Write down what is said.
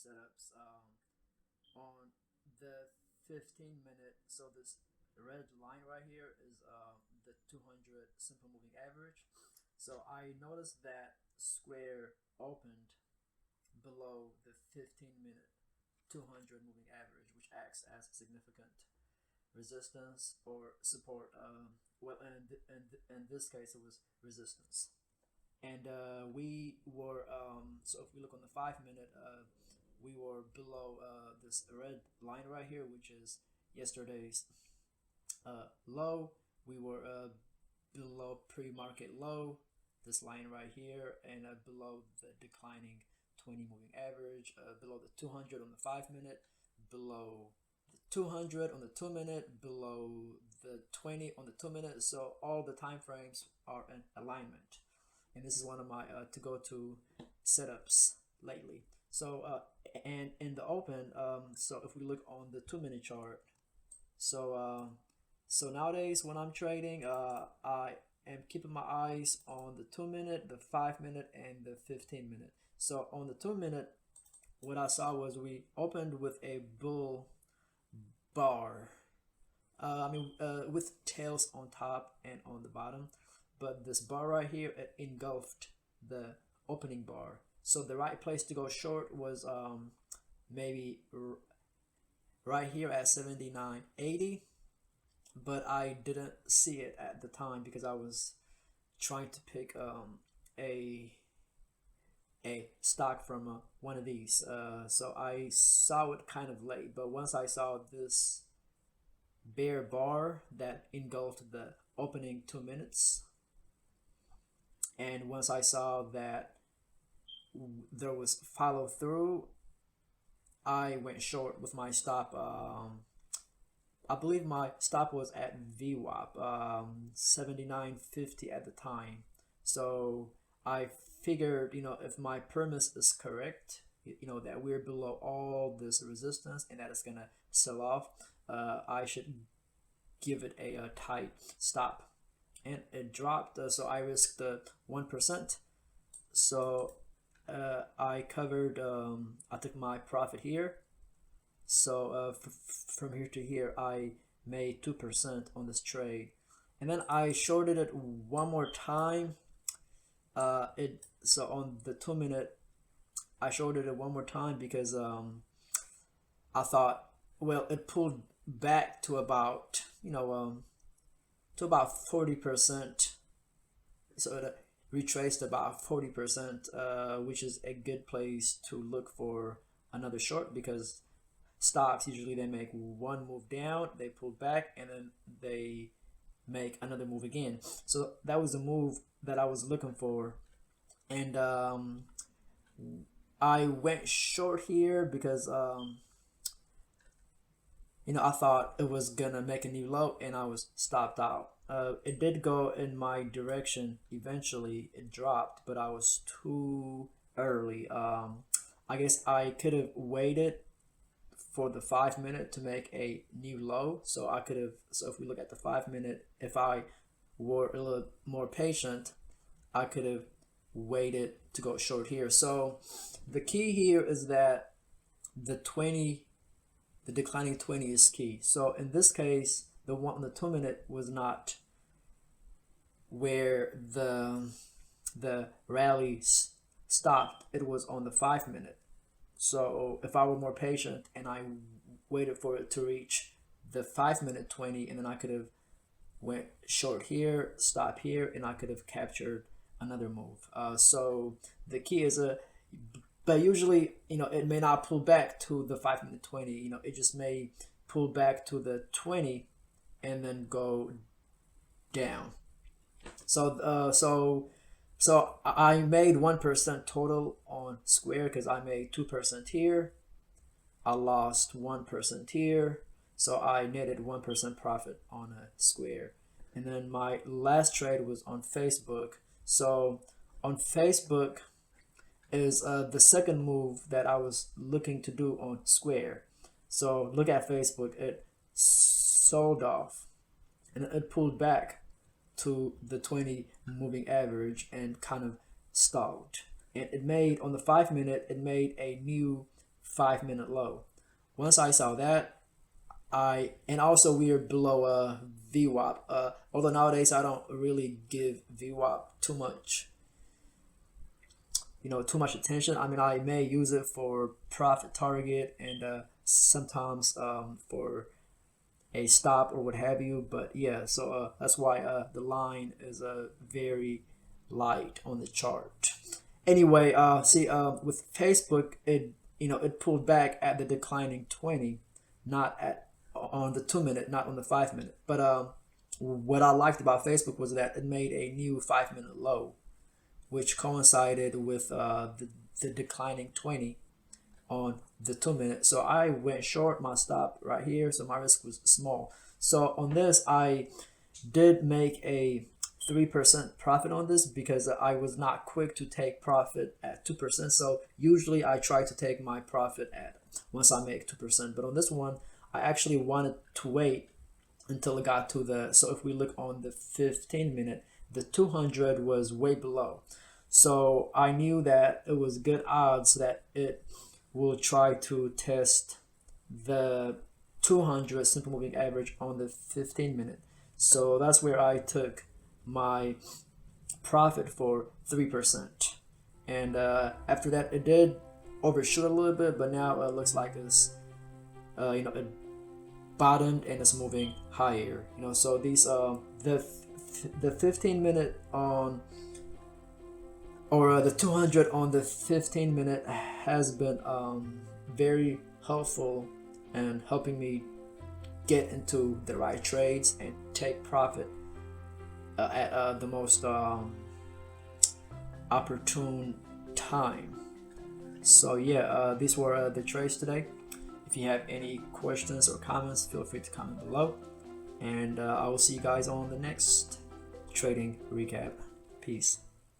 setups. On the 15-minute, so this red line right here is the 200 simple moving average. So I noticed that Square opened below the 15-minute 200 moving average, which acts as significant resistance or support. Well, in this case, it was resistance. And we were, so if we look on the 5-minute, we were below this red line right here, which is yesterday's low. We were below pre-market low, this line right here, and below the declining 20 moving average, below the 200 on the 5-minute, below the 200 on the 2-minute, below the 20 on the 2-minute. So all the time frames are in alignment, and this is one of my to-go-to setups lately. So and in the open, so if we look on the 2-minute chart, so nowadays when I'm trading, I am keeping my eyes on the 2-minute, the 5-minute, and the 15-minute. So on the 2-minute, what I saw was we opened with a bull bar. With tails on top and on the bottom, but this bar right here, it engulfed the opening bar. So the right place to go short was maybe right here at 79.80, but I didn't see it at the time because I was trying to pick a stock from one of these. So I saw it kind of late, but once I saw this bear bar that engulfed the opening 2 minutes, and once I saw that there was follow through, I went short with my stop. I believe my stop was at VWAP 79.50 at the time. So I figured, if my premise is correct, that we're below all this resistance and that it's gonna sell off, I should give it a tight stop. And it dropped, so I risked 1%. So I covered, I took my profit here. So from here to here, I made 2% on this trade, and then I shorted it one more time. So on the 2-minute, I shorted it one more time because I thought, well, it pulled back to about to about 40%. So it retraced about 40%, which is a good place to look for another short, because stocks usually they make one move down, they pull back, and then they make another move again. So that was the move that I was looking for, and I went short here because I thought it was gonna make a new low, and I was stopped out. It did go in my direction eventually. It dropped, but I was too early. I guess I could have waited for the 5-minute to make a new low. So I could have, so if we look at the 5-minute, if I were a little more patient, I could have waited to go short here. So the key here is that the declining 20 is key. So in this case, the one on the 2-minute was not where the rally stopped. It was on the 5-minute. So if I were more patient and I waited for it to reach the 5-minute 20, and then I could have went short here, stop here, and I could have captured another move. So the key is but usually, it may not pull back to the 5-minute 20. It just may pull back to the 20 and then go down. So I made 1% total on Square because I made 2% here. I lost 1% here. So I netted 1% profit on a Square. And then my last trade was on Facebook. So on Facebook is the second move that I was looking to do on Square. So look at Facebook. It sold off and it pulled back to the 20 moving average and kind of stalled. And it made, on the 5-minute, it made a new 5-minute low. Once I saw that, and also we are below VWAP. Although nowadays I don't really give VWAP too much, too much attention. I mean, I may use it for profit target and sometimes for a stop or what have you. But yeah, so that's why the line is very light on the chart. Anyway, see, with Facebook, it pulled back at the declining 20, not on the 2-minute, not on the 5-minute. But what I liked about Facebook was that it made a new 5-minute low, which coincided with the declining 20 on the 2-minute. So I went short my stop right here, so my risk was small. So on this, I did make a 3% profit on this because I was not quick to take profit at 2%. So usually I try to take my profit at once I make 2%. But on this one, I actually wanted to wait until it got to so if we look on the 15-minute, the 200 was way below. So I knew that it was good odds that it will try to test the 200 simple moving average on the 15-minute. So that's where I took my profit for 3%. And after that, it did overshoot a little bit, but now it looks like it's it bottomed and it's moving higher. So these the 15-minute on or the 200 on the 15-minute has been very helpful and helping me get into the right trades and take profit at the most opportune time. So yeah, these were the trades today. If you have any questions or comments, feel free to comment below, and I will see you guys on the next trading recap. Peace.